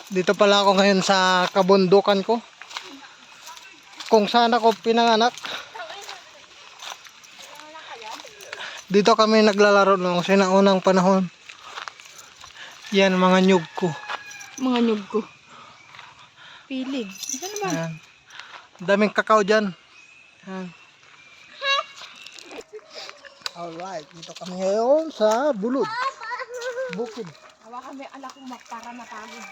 Dito pala ako ngayon sa kabundukan ko. Kung saan ako pinanganak. Dito kami naglalaro noong sinaunang panahon. Yan mga nyug ko. Mga nyug ko. Piling. Ano naman? Ayan. Daming kakao dyan. Ayan. Alright, dito kami ngayon sa bulod. Bukid. Hawa kami ala kong para matagod.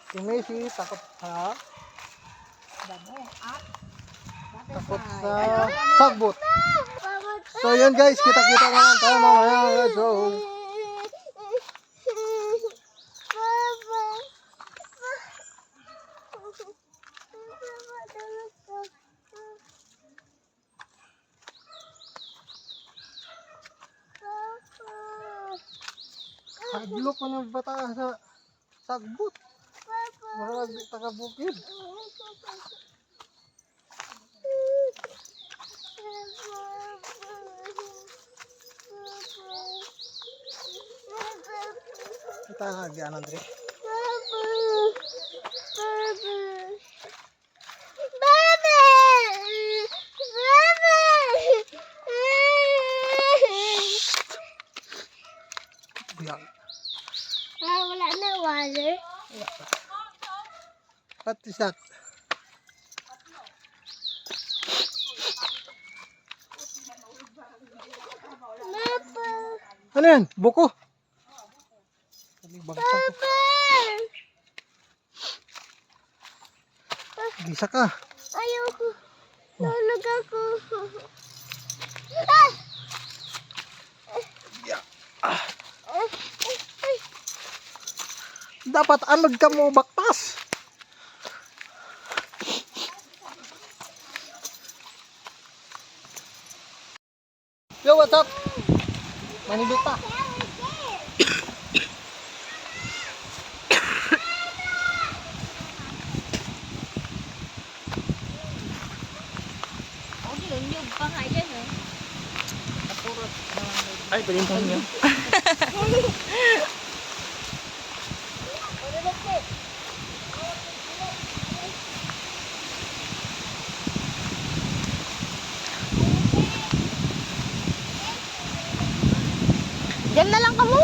Si Messi takot sa takot sa sagbot. So yun guys, kita-kita naman tayo mamaya. Let's go. Hadlo ko ng bata sa sagbot. Marag taga-bukid. Kita nga agyan, Andre. Buyang. Wala na water. What is that? Ano yan? Buko? Gisa ka. Ayoko. Nalog ako. Dapat anod ka mo baktas. Yo, what's up? Manibita. Nyug pa nga yan eh. Ay, pwede nyo. Diyan na lang kamo.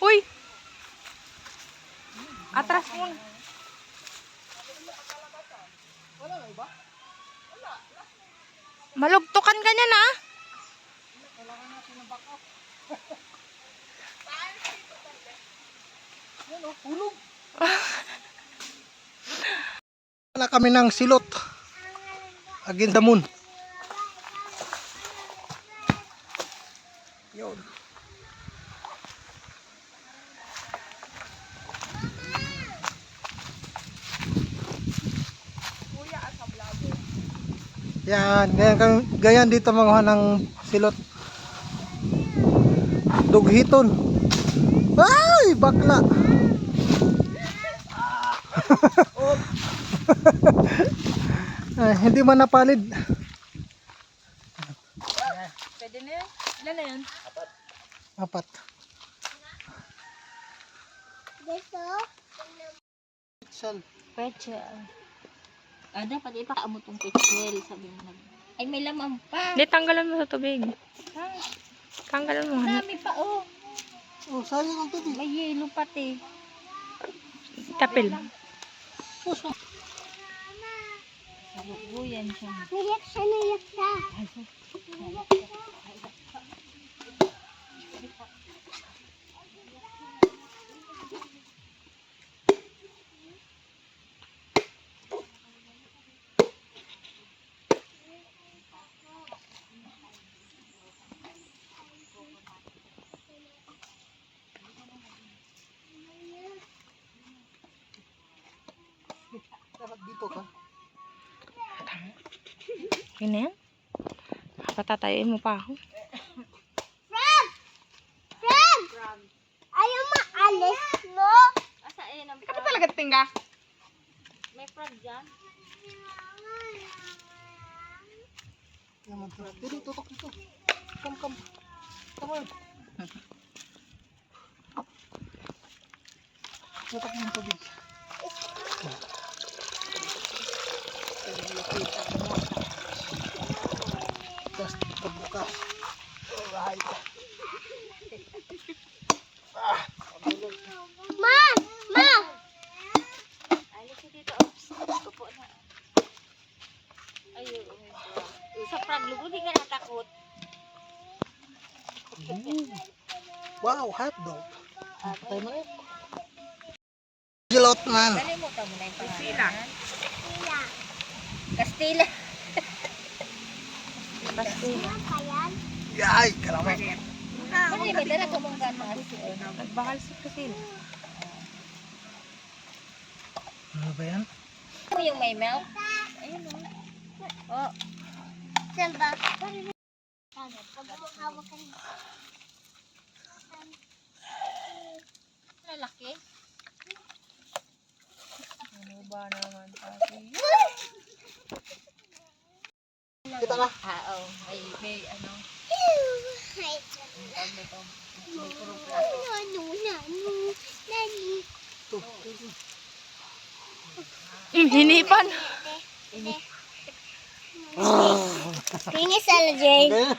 Uy! Atras mo. Malugtukan ka niyan ah. Wala kami ng silot. Against the moon. Yun. Yan, ganyan dito mga ng silot. Dughiton. Ay, bakla. Ay, hindi man napalid. Pwede na yan? Ilan na yan? Apat. Gusto? Sal. Pretzel. Dapat ipakaamo tong pretzel. Sabi mo na. Ay, may laman pa. Hindi, tanggalan mo sa tubig. Tanggalan mo. Dami pa oh. Oh, sayang ang tubig. May yelo pati. Tapil. Salubuyan siya. Niyak siya, niyak siya. tutok ha. Yun na yan. Patatayin mo pa ako. Ayaw maalis, no? Asa yun ang frog? Talaga tingga. May frog dyan? Yaman to. Dili, tutok dito. Come, come. Come on. Tutok yung tubig. Tapos pagbukas. Alright. Alis ko dito. Oops. Upo na. Ayun. Sa frog, lugo, di ka natakot. Wow, hotdog. Patay mo rin. Gilot man. Kalimutan mo na yung pangalan. Castilla. Pastila. Yay, kalamay. Ano yung may dala ko mong gatas? Nagbakal sa Pastila. Ano ba yan? Ano yung may milk? Ayun o. Oh. Saan ba? Lalaki? Ano ba naman kasi? Kita na. Oo. May ano. May puro plastic. Hinipan. Finish, Alajay. Okay.